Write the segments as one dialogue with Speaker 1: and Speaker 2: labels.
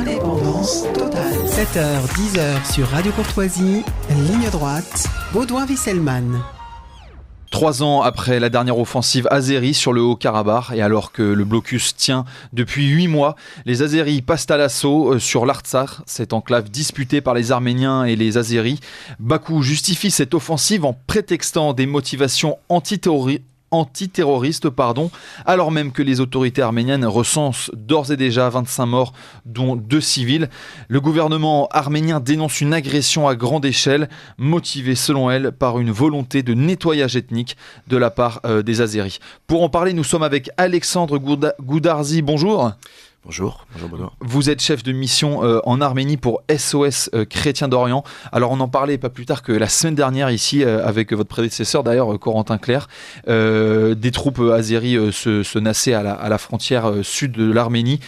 Speaker 1: Indépendance totale. 7h, 10h sur Radio Courtoisie, ligne droite, Baudouin-Wisselman.
Speaker 2: 3 ans après la dernière offensive azérie sur le Haut-Karabakh et alors que le blocus tient depuis 8 mois, les Azéris passent à l'assaut sur l'Artsakh, cette enclave disputée par les Arméniens et les Azéris. Bakou justifie cette offensive en prétextant des motivations antiterroristes, alors même que les autorités arméniennes recensent d'ores et déjà 25 morts, dont 2 civils. Le gouvernement arménien dénonce une agression à grande échelle, motivée selon elle par une volonté de nettoyage ethnique de la part des Azéris. Pour en parler, nous sommes avec Alexandre Goudarzi. Bonjour.
Speaker 3: Bonjour Benoît.
Speaker 2: Vous êtes chef de mission en Arménie pour SOS Chrétiens d'Orient. Alors on en parlait pas plus tard que la semaine dernière ici avec votre prédécesseur d'ailleurs Corentin Clerc. Des troupes azéries se nassaient à la frontière sud de l'Arménie.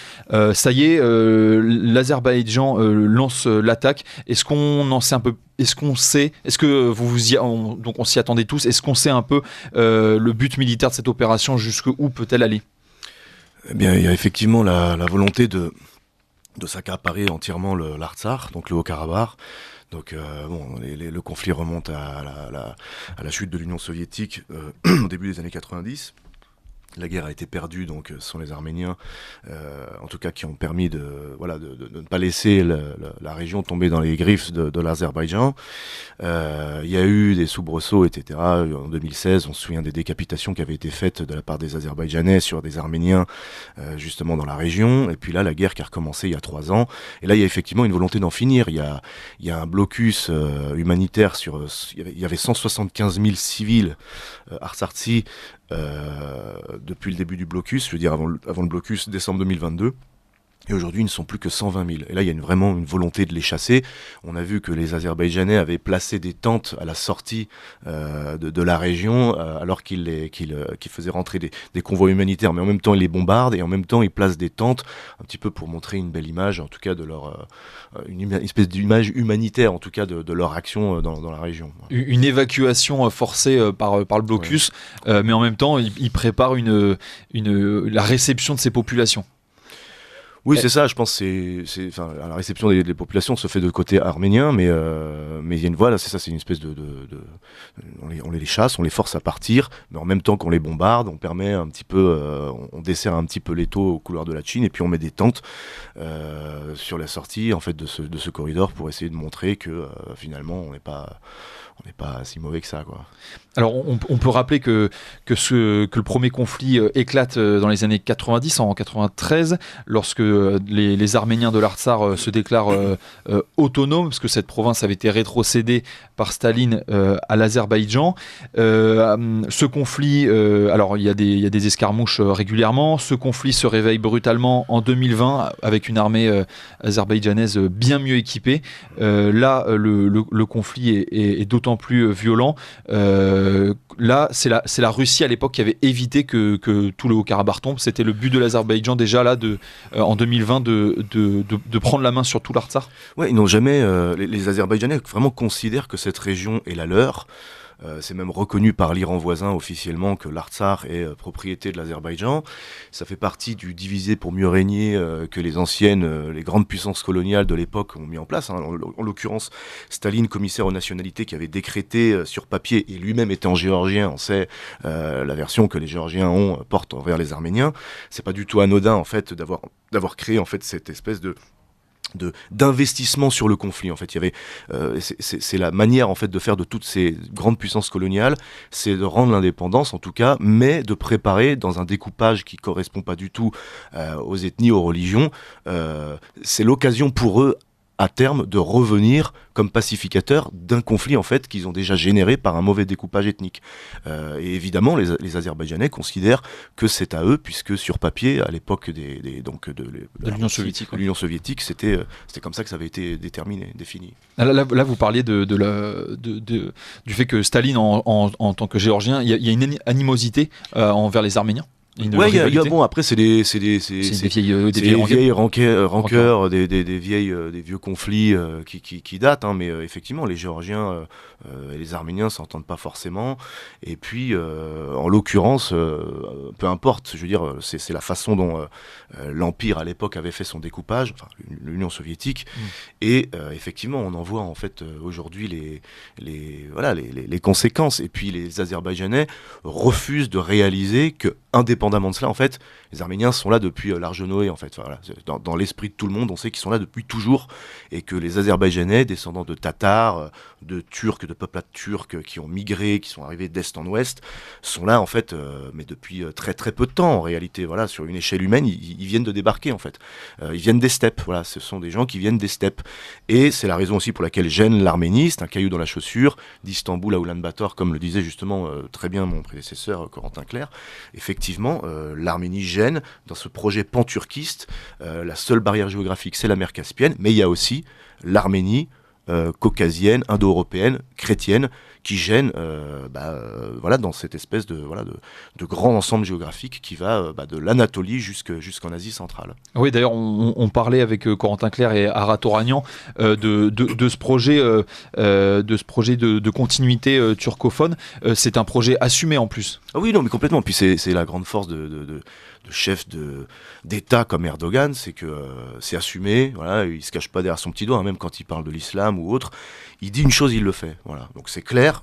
Speaker 2: Ça y est, l'Azerbaïdjan lance l'attaque. Est-ce qu'on en sait un peu? Est-ce qu'on sait, donc on s'y attendait tous, est-ce qu'on sait un peu le but militaire de cette opération, jusqu'où peut-elle aller?
Speaker 3: Eh bien, il y a effectivement la volonté de s'accaparer entièrement l'Artsakh, donc le Haut-Karabakh. Donc le conflit remonte à la chute de l'Union soviétique au début des années 90. La guerre a été perdue, donc ce sont les Arméniens, en tout cas, qui ont permis de ne pas laisser la région tomber dans les griffes de l'Azerbaïdjan. Il y a eu des soubresauts, etc. En 2016, on se souvient des décapitations qui avaient été faites de la part des Azerbaïdjanais sur des Arméniens, justement dans la région. Et puis là, la guerre qui a recommencé il y a 3 ans. Et là, il y a effectivement une volonté d'en finir. Il y a un blocus humanitaire il y avait 175 000 civils artsakhi depuis le début du blocus, je veux dire avant le blocus décembre 2022. Et aujourd'hui, ils ne sont plus que 120 000. Et là, il y a vraiment une volonté de les chasser. On a vu que les Azerbaïdjanais avaient placé des tentes à la sortie de la région, alors qu'ils faisaient rentrer des convois humanitaires. Mais en même temps, ils les bombardent et en même temps, ils placent des tentes, un petit peu pour montrer une belle image, en tout cas de leur une espèce d'image humanitaire, en tout cas de leur action dans la région.
Speaker 2: Une évacuation forcée par le blocus, ouais. Mais en même temps, ils préparent la réception de ces populations.
Speaker 3: Oui, c'est ça, je pense que la réception des populations se fait de côté arménien, mais il y a c'est une espèce on les chasse, on les force à partir, mais en même temps qu'on les bombarde, on permet un petit peu, on dessert un petit peu l'étau aux couloirs de la Chine, et puis on met des tentes sur la sortie en fait de ce corridor pour essayer de montrer que finalement on n'est pas si mauvais que ça, quoi.
Speaker 2: Alors on peut rappeler que le premier conflit éclate dans les années 90, en 93, lorsque les Arméniens de l'Artsakh se déclarent autonomes, parce que cette province avait été rétrocédée par Staline à l'Azerbaïdjan. Ce conflit, alors il y a des escarmouches régulièrement. Ce conflit se réveille brutalement en 2020 avec une armée azerbaïdjanaise bien mieux équipée. Là, le conflit est d'autant plus violent. Là, c'est la Russie à l'époque qui avait évité que tout le Haut-Karabakh tombe. C'était le but de l'Azerbaïdjan déjà là en 2020 de prendre la main sur tout l'Artsakh.
Speaker 3: Ouais, ils n'ont jamais. Les Azerbaïdjanais vraiment considèrent que cette région est la leur. C'est même reconnu par l'Iran voisin officiellement que l'Artsakh est propriété de l'Azerbaïdjan. Ça fait partie du diviser pour mieux régner que les grandes puissances coloniales de l'époque ont mis en place. En l'occurrence, Staline, commissaire aux nationalités, qui avait décrété sur papier, et lui-même étant géorgien, on sait la version que les Géorgiens portent envers les Arméniens. C'est pas du tout anodin en fait d'avoir créé en fait cette espèce d'investissement sur le conflit. En fait, il y avait c'est la manière en fait de faire de toutes ces grandes puissances coloniales, c'est de rendre l'indépendance en tout cas, mais de préparer dans un découpage qui correspond pas du tout aux ethnies, aux religions. C'est l'occasion pour eux à terme de revenir comme pacificateurs d'un conflit en fait qu'ils ont déjà généré par un mauvais découpage ethnique. Et évidemment, les Azerbaïdjanais considèrent que c'est à eux, puisque sur papier, à l'époque de l'Union soviétique, c'était comme ça que ça avait été défini.
Speaker 2: Là, vous parliez du fait que Staline, en tant que Géorgien, il y a une animosité envers les Arméniens.
Speaker 3: Bon, après c'est des vieilles rancœurs, des vieux conflits qui datent, hein, mais effectivement les Géorgiens et les Arméniens s'entendent pas forcément, et puis en l'occurrence peu importe, je veux dire, c'est la façon dont l'Empire à l'époque avait fait son découpage, enfin l'Union soviétique, et effectivement on en voit en fait aujourd'hui les conséquences, et puis les Azerbaïdjanais refusent de réaliser que, indépendamment de cela, en fait, les Arméniens sont là depuis l'Arche de Noé, en fait. Voilà. Dans l'esprit de tout le monde, on sait qu'ils sont là depuis toujours, et que les Azerbaïdjanais, descendants de Tatars, de Turcs, de peuplades turcs qui ont migré, qui sont arrivés d'est en ouest, sont là, en fait, mais depuis très très peu de temps, en réalité. Voilà, sur une échelle humaine, ils viennent de débarquer, en fait. Ils viennent des steppes. Voilà, ce sont des gens qui viennent des steppes. Et c'est la raison aussi pour laquelle gêne l'Arménie. C'est un caillou dans la chaussure, d'Istanbul à Oulan-Bator, comme le disait justement très bien mon prédécesseur Corentin Clerc. Effectivement, l'Arménie gêne dans ce projet pan-turquiste. La seule barrière géographique, c'est la mer Caspienne, mais il y a aussi l'Arménie caucasienne, indo-européenne, chrétienne, qui gêne voilà, dans cette espèce de grand ensemble géographique qui va de l'Anatolie jusqu'en Asie centrale.
Speaker 2: Oui, d'ailleurs, on parlait avec Corentin Clerc et Arat Oranian de ce projet de continuité turcophone. C'est un projet assumé en plus.
Speaker 3: Ah oui, non, mais complètement. Puis c'est la grande force de chefs d'État comme Erdogan, c'est que c'est assumé. Voilà, il se cache pas derrière son petit doigt, hein, même quand il parle de l'islam ou autre. Il dit une chose, il le fait. Voilà. Donc c'est clair.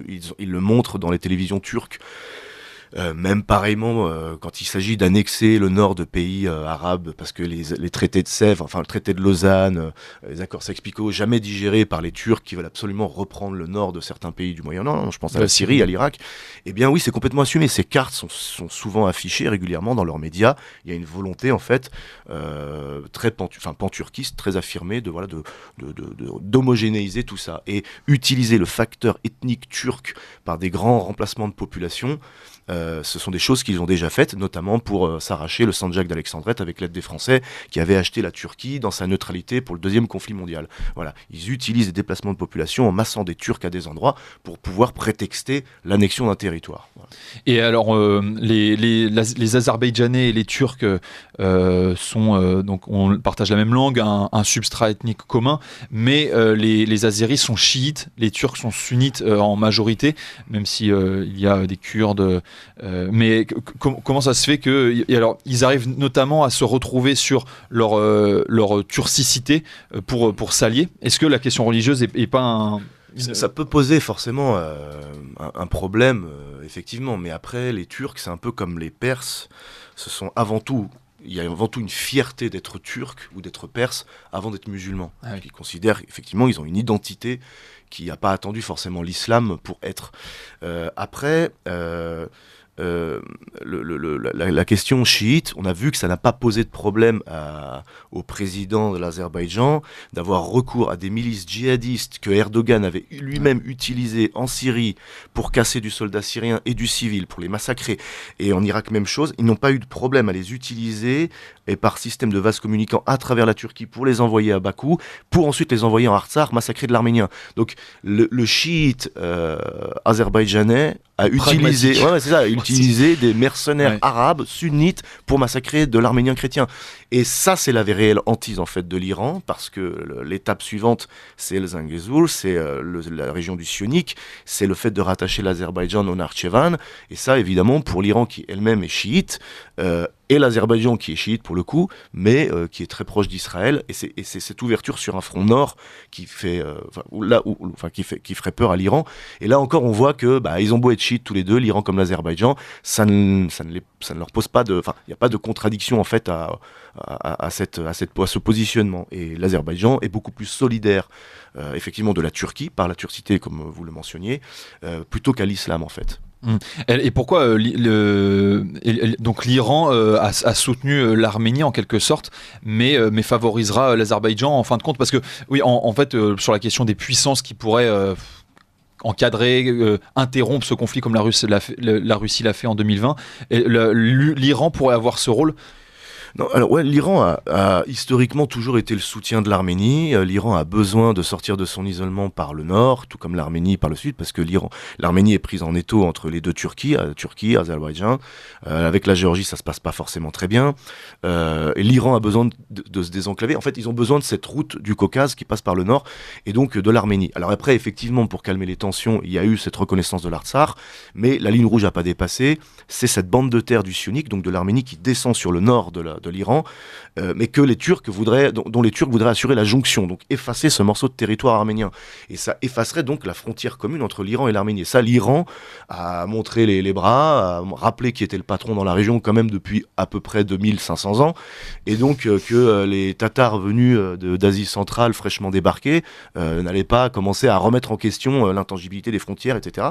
Speaker 3: Il le montre dans les télévisions turques. Même pareillement quand il s'agit d'annexer le nord de pays arabes, parce que les traités de Sèvres, enfin le traité de Lausanne, les accords Sykes-Picot, jamais digérés par les Turcs qui veulent absolument reprendre le nord de certains pays du Moyen-Orient, je pense à la Syrie, à l'Irak, eh bien oui, c'est complètement assumé. Ces cartes sont souvent affichées régulièrement dans leurs médias. Il y a une volonté en fait très pan-turquiste, très affirmée d'homogénéiser tout ça et utiliser le facteur ethnique turc par des grands remplacements de population. Ce sont des choses qu'ils ont déjà faites, notamment pour s'arracher le Sandjak d'Alexandrette avec l'aide des Français qui avaient acheté la Turquie dans sa neutralité pour le deuxième conflit mondial. Voilà, ils utilisent des déplacements de population en massant des Turcs à des endroits pour pouvoir prétexter l'annexion d'un territoire. Voilà.
Speaker 2: Et alors, les Azerbaïdjanais et les Turcs donc on partage la même langue, un substrat ethnique commun, mais les Azéris sont chiites, les Turcs sont sunnites en majorité, même si il y a des Kurdes. Mais comment ça se fait que alors ils arrivent notamment à se retrouver sur leur turcicité pour s'allier? Est-ce que la question religieuse est pas
Speaker 3: ça peut poser forcément un problème, effectivement, mais après les Turcs, c'est un peu comme les Perses, il y a avant tout une fierté d'être turc ou d'être perse avant d'être musulman. Ah oui. Ils considèrent effectivement ils ont une identité qui n'a pas attendu forcément l'islam pour être. Après, la question chiite, on a vu que ça n'a pas posé de problème au président de l'Azerbaïdjan d'avoir recours à des milices djihadistes que Erdogan avait lui-même utilisées en Syrie pour casser du soldat syrien et du civil, pour les massacrer. Et en Irak, même chose, ils n'ont pas eu de problème à les utiliser et par système de vases communicants à travers la Turquie pour les envoyer à Bakou, pour ensuite les envoyer en Artsakh, massacrer de l'Arménien. Donc le chiite azerbaïdjanais a utilisé des mercenaires arabes, sunnites, pour massacrer de l'Arménien chrétien. Et ça, c'est la réelle hantise en fait de l'Iran, parce que l'étape suivante, c'est le Zangezur, c'est la région du Sionik, c'est le fait de rattacher l'Azerbaïdjan au Nakhchivan. Et ça, évidemment, pour l'Iran qui elle-même est chiite, et l'Azerbaïdjan qui est chiite pour le coup, mais qui est très proche d'Israël, et c'est cette ouverture sur un front nord qui fait, qui ferait peur à l'Iran. Et là encore, on voit que ils ont beau être chiites tous les deux, l'Iran comme l'Azerbaïdjan, ça ne leur pose pas il n'y a pas de contradiction en fait à ce positionnement. Et l'Azerbaïdjan est beaucoup plus solidaire, effectivement, de la Turquie par la turcité, comme vous le mentionniez, plutôt qu'à l'islam en fait.
Speaker 2: Et pourquoi donc l'Iran a soutenu l'Arménie en quelque sorte, mais favorisera l'Azerbaïdjan en fin de compte, parce que oui, en fait, sur la question des puissances qui pourraient encadrer, interrompre ce conflit comme la Russie l'a fait en 2020, l'Iran pourrait avoir ce rôle.
Speaker 3: Non, alors ouais, l'Iran a historiquement toujours été le soutien de l'Arménie. L'Iran a besoin de sortir de son isolement par le nord, tout comme l'Arménie par le sud, parce que l'Arménie est prise en étau entre les deux Turquie, Azerbaïdjan. Avec la Géorgie, ça se passe pas forcément très bien. Et l'Iran a besoin de se désenclaver. En fait, ils ont besoin de cette route du Caucase qui passe par le nord et donc de l'Arménie. Alors après, effectivement, pour calmer les tensions, il y a eu cette reconnaissance de l'Artsakh, mais la ligne rouge n'a pas dépassé. C'est cette bande de terre du Syunik, donc de l'Arménie, qui descend sur le nord de l'Iran, mais que dont les Turcs voudraient assurer la jonction, donc effacer ce morceau de territoire arménien. Et ça effacerait donc la frontière commune entre l'Iran et l'Arménie. Et ça, l'Iran a montré les bras, a rappelé qui était le patron dans la région quand même depuis à peu près 2500 ans, et donc que les Tatars venus d'Asie centrale, fraîchement débarqués, n'allaient pas commencer à remettre en question l'intangibilité des frontières, etc.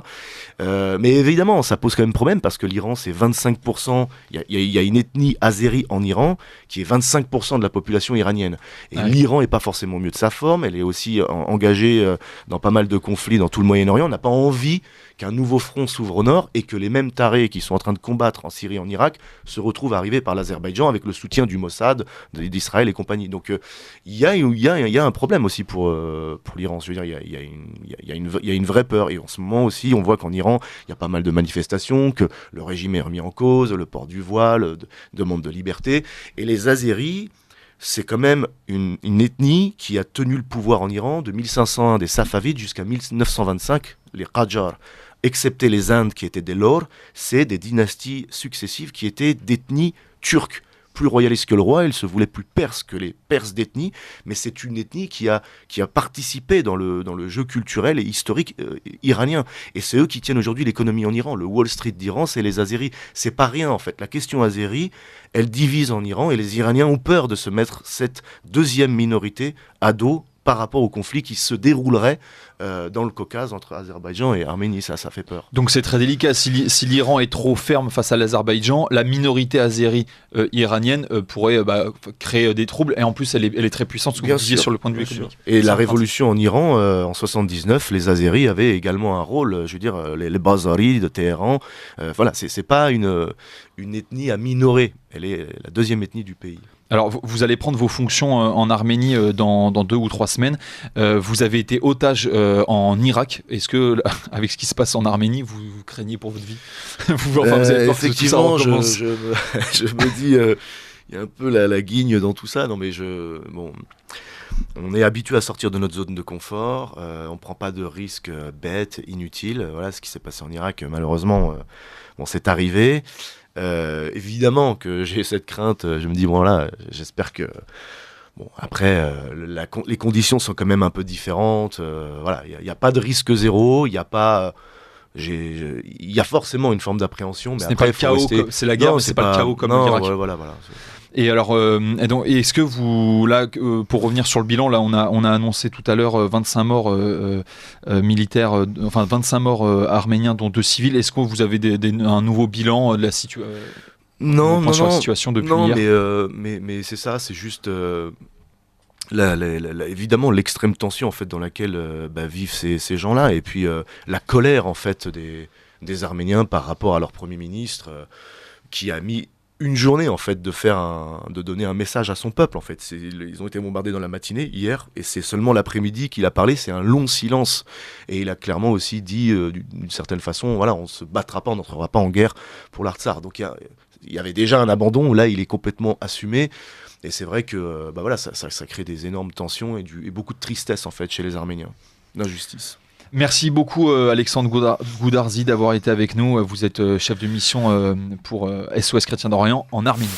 Speaker 3: Mais évidemment, ça pose quand même problème, parce que l'Iran, c'est 25%, il y a une ethnie azérie en Iran, qui est 25% de la population iranienne. Et l'Iran n'est pas forcément mieux de sa forme, elle est aussi engagée dans pas mal de conflits dans tout le Moyen-Orient. On n'a pas envie qu'un nouveau front s'ouvre au nord et que les mêmes tarés qui sont en train de combattre en Syrie et en Irak se retrouvent arrivés par l'Azerbaïdjan avec le soutien du Mossad, d'Israël et compagnie. Donc il y a un problème aussi pour l'Iran. Je veux dire, il y a une vraie peur. Et en ce moment aussi, on voit qu'en Iran, il y a pas mal de manifestations, que le régime est remis en cause, le port du voile, demande de liberté. Et les Azéris, c'est quand même une ethnie qui a tenu le pouvoir en Iran de 1501 des Safavides jusqu'à 1925, les Qajar. Excepté les Indes qui étaient des Lors, c'est des dynasties successives qui étaient d'ethnie turque. Plus royaliste que le roi, il se voulait plus perse que les Perses d'ethnie, mais c'est une ethnie qui a participé dans le jeu culturel et historique iranien. Et c'est eux qui tiennent aujourd'hui l'économie en Iran. Le Wall Street d'Iran, c'est les Azéris. C'est pas rien en fait. La question azérie, elle divise en Iran, et les Iraniens ont peur de se mettre cette deuxième minorité à dos par rapport au conflit qui se déroulerait dans le Caucase entre Azerbaïdjan et Arménie. Ça fait peur.
Speaker 2: Donc c'est très délicat. Si l'Iran est trop ferme face à l'Azerbaïdjan, la minorité azérie iranienne pourrait créer des troubles, et en plus elle est très puissante, ce que vous disiez sur le point de vue économique.
Speaker 3: Et la révolution en Iran, en 79, les Azéris avaient également un rôle, je veux dire, les Bazaris de Téhéran. Voilà, c'est pas une ethnie à minorer, elle est la deuxième ethnie du pays.
Speaker 2: Alors, vous allez prendre vos fonctions en Arménie dans 2 ou 3 semaines. Vous avez été otage en Irak. Est-ce que, avec ce qui se passe en Arménie, vous craignez pour votre vie? Vous avez peur que tout ça recommence?
Speaker 3: je me dis, il y a un peu la guigne dans tout ça. Non, mais on est habitué à sortir de notre zone de confort. On ne prend pas de risques bêtes, inutiles. Voilà ce qui s'est passé en Irak. Malheureusement, c'est arrivé. Évidemment que j'ai cette crainte, je me dis voilà, j'espère que après les conditions sont quand même un peu différentes, voilà, il n'y a pas de risque zéro, il y a forcément une forme d'appréhension, mais
Speaker 2: ce
Speaker 3: après
Speaker 2: n'est pas le chaos, c'est la guerre, mais c'est pas le chaos comme l'Irak.
Speaker 3: Voilà.
Speaker 2: Et alors, est-ce que vous, là, pour revenir sur le bilan, là, on a annoncé tout à l'heure 25 morts militaires, 25 morts arméniens, dont 2 civils. Est-ce que vous avez un nouveau bilan de la situation?
Speaker 3: Non,
Speaker 2: sur la situation depuis hier.
Speaker 3: Mais c'est ça, c'est juste évidemment l'extrême tension en fait dans laquelle vivent ces gens-là, et puis la colère en fait des Arméniens par rapport à leur premier ministre qui a mis une journée en fait de donner un message à son peuple en fait. Ils ont été bombardés dans la matinée hier, et c'est seulement l'après-midi qu'il a parlé. C'est un long silence, et il a clairement aussi dit d'une certaine façon, voilà, on se battra pas, on n'entrera pas en guerre pour l'Artsakh. Donc il y avait déjà un abandon, là il est complètement assumé, et c'est vrai que ça crée des énormes tensions et beaucoup de tristesse en fait chez les Arméniens, d'injustice.
Speaker 2: Merci beaucoup Alexandre Goudarzi d'avoir été avec nous. Vous êtes chef de mission pour SOS Chrétien d'Orient en Arménie.